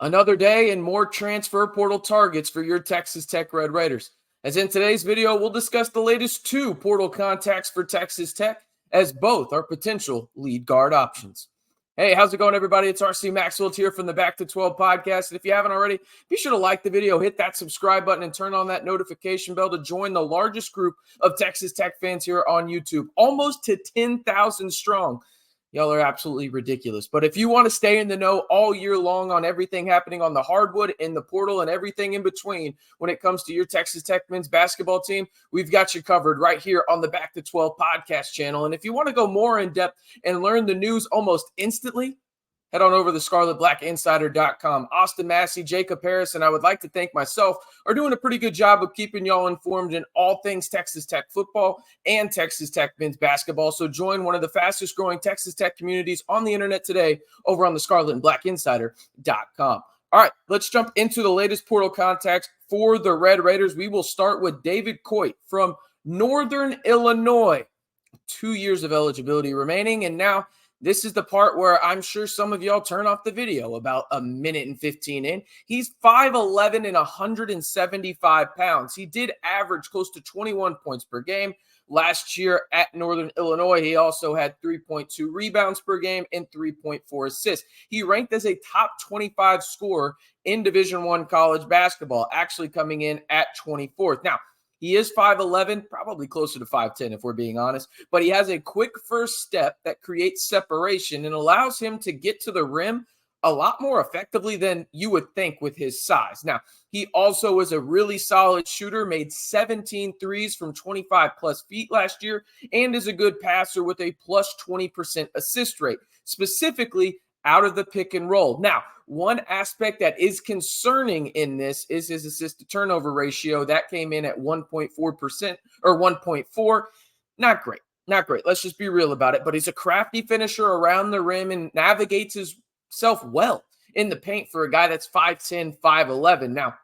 Another day and more transfer portal targets for your Texas Tech Red Raiders. As in today's video, we'll discuss the latest two portal contacts for Texas Tech, as both are potential lead guard options. Hey, how's it going, everybody? It's RC Maxfield here from the Back to 12 podcast. And if you haven't already, be sure to like the video, hit that subscribe button, and turn on that notification bell to join the largest group of Texas Tech fans here on YouTube, almost to 10,000 strong. Y'all are absolutely ridiculous. But if you want to stay in the know all year long on everything happening on the hardwood, in the portal, and everything in between when it comes to your Texas Tech men's basketball team, we've got you covered right here on the Back to 12 podcast channel. And if you want to go more in depth and learn the news almost instantly, head on over to scarletblackinsider.com. Austin Massey, Jacob Harris, and I would like to thank myself are doing a pretty good job of keeping y'all informed in all things Texas Tech football and Texas Tech men's basketball. So join one of the fastest growing Texas Tech communities on the internet today over on the scarletblackinsider.com. All right, let's jump into the latest portal contacts for the Red Raiders. We will start with David Coit from Northern Illinois. 2 years of eligibility remaining, and now this is the part where I'm sure some of y'all turn off the video about a minute and 15 in. He's 5'11" and 175 pounds. He did average close to 21 points per game. Last year at Northern Illinois, he also had 3.2 rebounds per game and 3.4 assists. He ranked as a top 25 scorer in Division I college basketball, actually coming in at 24th. Now, he is 5'11", probably closer to 5'10", if we're being honest, but he has a quick first step that creates separation and allows him to get to the rim a lot more effectively than you would think with his size. Now, he also is a really solid shooter, made 17 threes from 25-plus feet last year, and is a good passer with a plus 20% assist rate, specifically out of the pick and roll. Now, one aspect that is concerning in this is his assist to turnover ratio. That came in at 1.4% or 1.4. Not great. Not great. Let's just be real about it. But he's a crafty finisher around the rim and navigates himself well in the paint for a guy that's 5'10", 5'11". Now,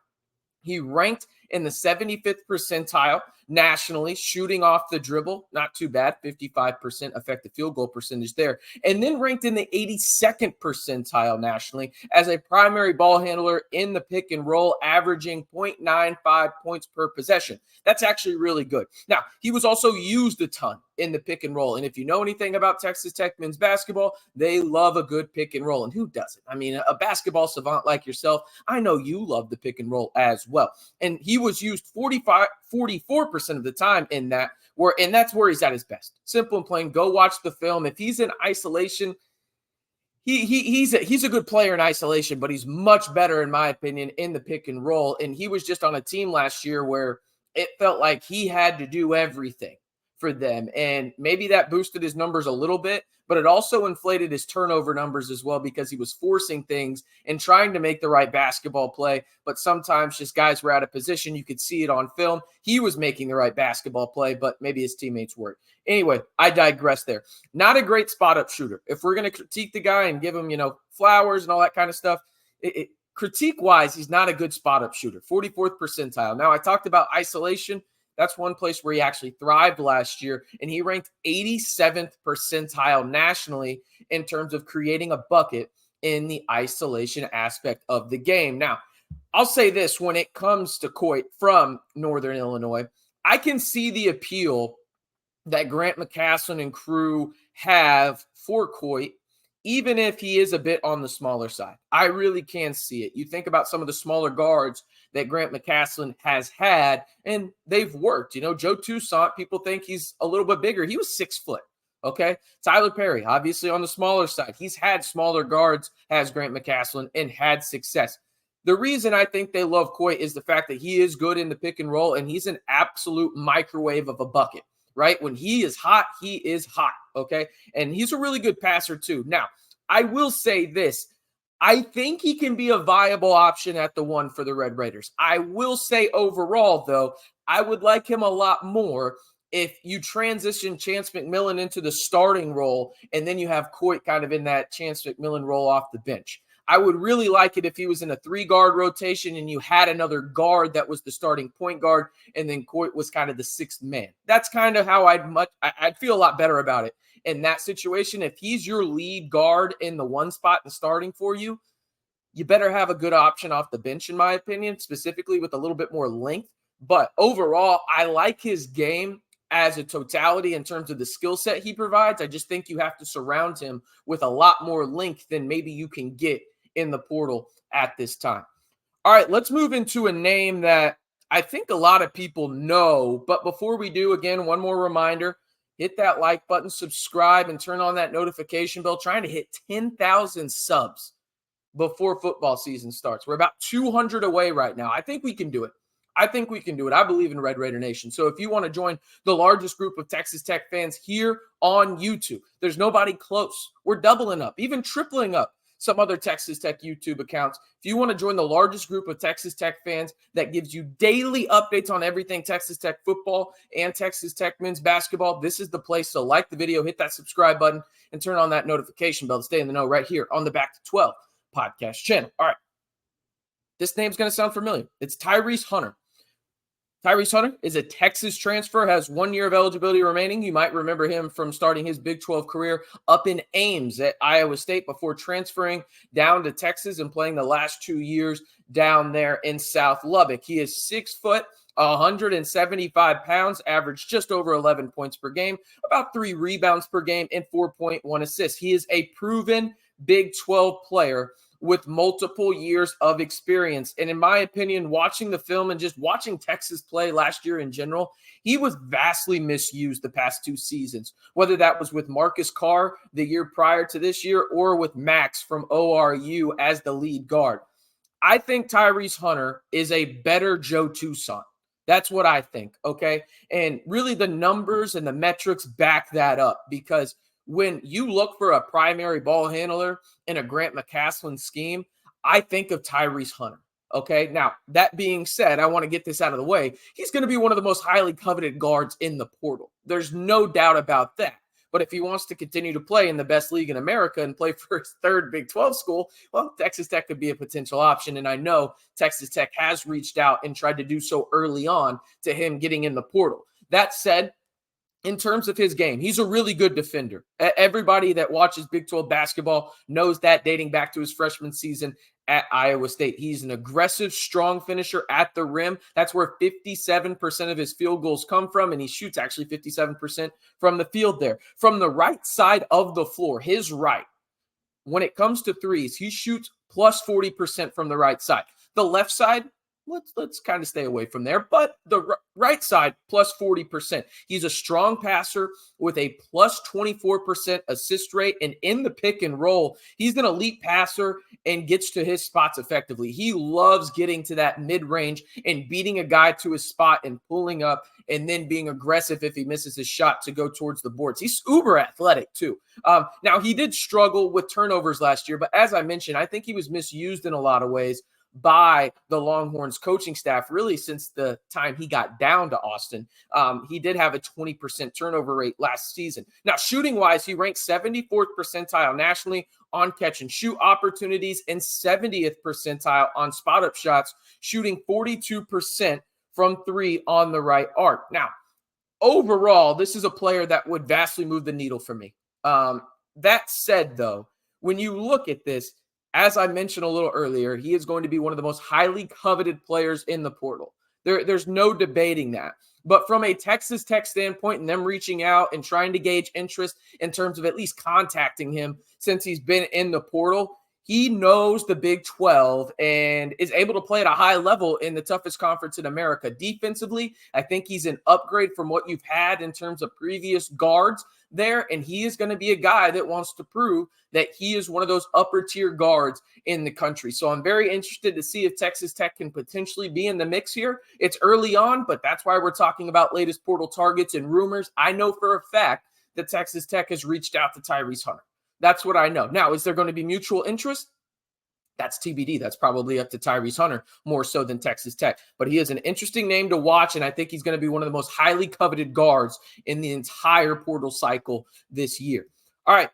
he ranked in the 75th percentile nationally, shooting off the dribble. Not too bad, 55% effective field goal percentage there. And then ranked in the 82nd percentile nationally as a primary ball handler in the pick and roll, averaging 0.95 points per possession. That's actually really good. Now, he was also used a ton in the pick and roll. And if you know anything about Texas Tech men's basketball, they love a good pick and roll. And who doesn't? I mean, a basketball savant like yourself, I know you love the pick and roll as well. And he was used 44% of the time in that, and that's where he's at his best. Simple and plain. Go watch the film. If he's in isolation, he's a good player in isolation, but he's much better, in my opinion, in the pick and roll. And he was just on a team last year where it felt like he had to do everything for them. And maybe that boosted his numbers a little bit, but it also inflated his turnover numbers as well because he was forcing things and trying to make the right basketball play. But sometimes just guys were out of position. You could see it on film. He was making the right basketball play, but maybe his teammates weren't. Anyway, I digress there. Not a great spot-up shooter. If we're going to critique the guy and give him, flowers and all that kind of stuff, critique-wise, he's not a good spot-up shooter. 44th percentile. Now, I talked about isolation. That's one place where he actually thrived last year, and he ranked 87th percentile nationally in terms of creating a bucket in the isolation aspect of the game. Now, I'll say this, when it comes to Coit from Northern Illinois, I can see the appeal that Grant McCasland and crew have for Coit, even if he is a bit on the smaller side. I really can see it. You think about some of the smaller guards that Grant McCasland has had, and they've worked. Joe Toussaint, people think he's a little bit bigger. He was 6 foot, okay? Tyler Perry, obviously on the smaller side. He's had smaller guards, has Grant McCasland, and had success. The reason I think they love Coit is the fact that he is good in the pick and roll, and he's an absolute microwave of a bucket, right? When he is hot, okay? And he's a really good passer too. Now, I will say this. I think he can be a viable option at the one for the Red Raiders. I will say overall, though, I would like him a lot more if you transition Chance McMillan into the starting role and then you have Coit kind of in that Chance McMillan role off the bench. I would really like it if he was in a 3-guard rotation and you had another guard that was the starting point guard and then Coit was kind of the 6th man. That's kind of how I'd feel a lot better about it. In that situation, if he's your lead guard in the one spot and starting for you, you better have a good option off the bench, in my opinion, specifically with a little bit more length. But overall, I like his game as a totality in terms of the skill set he provides. I just think you have to surround him with a lot more length than maybe you can get in the portal at this time. All right, let's move into a name that I think a lot of people know. But before we do, again, one more reminder, hit that like button, subscribe, and turn on that notification bell. Trying to hit 10,000 subs before football season starts. We're about 200 away right now. I think we can do it. I believe in Red Raider Nation. So if you want to join the largest group of Texas Tech fans here on YouTube, there's nobody close. We're doubling up, even tripling up some other Texas Tech YouTube accounts. If you want to join the largest group of Texas Tech fans that gives you daily updates on everything Texas Tech football and Texas Tech men's basketball, this is the place. So like the video, hit that subscribe button, and turn on that notification bell to stay in the know right here on the Back to 12 podcast channel. All right. This name's going to sound familiar. It's Tyrese Hunter. Tyrese Hunter is a Texas transfer, has 1 year of eligibility remaining. You might remember him from starting his Big 12 career up in Ames at Iowa State before transferring down to Texas and playing the last 2 years down there in South Lubbock. He is 6 foot, 175 pounds, averaged just over 11 points per game, about 3 rebounds per game, and 4.1 assists. He is a proven Big 12 player with multiple years of experience. And in my opinion, watching the film and just watching Texas play last year in general, he was vastly misused the past 2 seasons, whether that was with Marcus Carr the year prior to this year or with Max from ORU as the lead guard. I think Tyrese Hunter is a better Joe Toussaint. That's what I think, okay? And really the numbers and the metrics back that up, because when you look for a primary ball handler in a Grant McCaslin scheme, I think of Tyrese Hunter. Okay. Now, that being said, I want to get this out of the way. He's going to be one of the most highly coveted guards in the portal. There's no doubt about that. But if he wants to continue to play in the best league in America and play for his 3rd Big 12 school, well, Texas Tech could be a potential option. And I know Texas Tech has reached out and tried to do so early on to him getting in the portal. That said, in terms of his game, he's a really good defender. Everybody that watches Big 12 basketball knows that, dating back to his freshman season at Iowa State. He's an aggressive, strong finisher at the rim. That's where 57% of his field goals come from, and he shoots actually 57% from the field there. From the right side of the floor, his right, when it comes to threes, he shoots plus 40% from the right side. The left side, let's kind of stay away from there. But the right side, plus 40%. He's a strong passer with a plus 24% assist rate. And in the pick and roll, he's an elite passer and gets to his spots effectively. He loves getting to that mid-range and beating a guy to his spot and pulling up and then being aggressive if he misses his shot to go towards the boards. He's uber athletic too. Now, he did struggle with turnovers last year, but as I mentioned, I think he was misused in a lot of ways by the Longhorns coaching staff, really since the time he got down to Austin. He did have a 20% turnover rate last season. Now, shooting-wise, he ranked 74th percentile nationally on catch-and-shoot opportunities and 70th percentile on spot-up shots, shooting 42% from 3 on the right arc. Now, overall, this is a player that would vastly move the needle for me. That said, though, when you look at this, as I mentioned a little earlier, he is going to be one of the most highly coveted players in the portal. There's no debating that. But from a Texas Tech standpoint and them reaching out and trying to gauge interest in terms of at least contacting him since he's been in the portal, he knows the Big 12 and is able to play at a high level in the toughest conference in America. Defensively, I think he's an upgrade from what you've had in terms of previous guards there, and he is going to be a guy that wants to prove that he is one of those upper tier guards in the country. So I'm very interested to see if Texas Tech can potentially be in the mix here. It's early on, but that's why we're talking about latest portal targets and rumors. I know for a fact that Texas Tech has reached out to Tyrese Hunter. That's what I know. Now, is there going to be mutual interest? That's TBD. That's probably up to Tyrese Hunter more so than Texas Tech. But he is an interesting name to watch, and I think he's going to be one of the most highly coveted guards in the entire portal cycle this year. All right,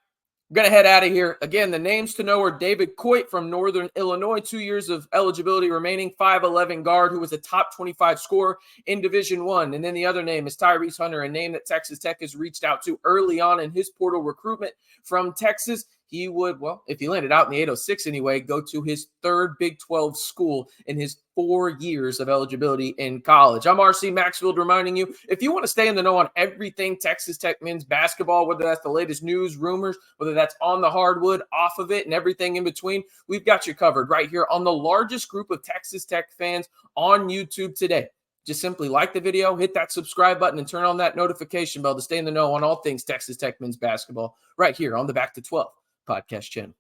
we're going to head out of here. Again, the names to know are David Coit from Northern Illinois, 2 years of eligibility remaining, 5'11" guard who was a top 25 scorer in Division I. And then the other name is Tyrese Hunter, a name that Texas Tech has reached out to early on in his portal recruitment from Texas. he would, well, if he landed out in the 806 anyway, go to his third Big 12 school in his 4 years of eligibility in college. I'm RC Maxfield reminding you, if you want to stay in the know on everything Texas Tech men's basketball, whether that's the latest news, rumors, whether that's on the hardwood, off of it, and everything in between, we've got you covered right here on the largest group of Texas Tech fans on YouTube today. Just simply like the video, hit that subscribe button, and turn on that notification bell to stay in the know on all things Texas Tech men's basketball right here on the Back to 12 podcast channel.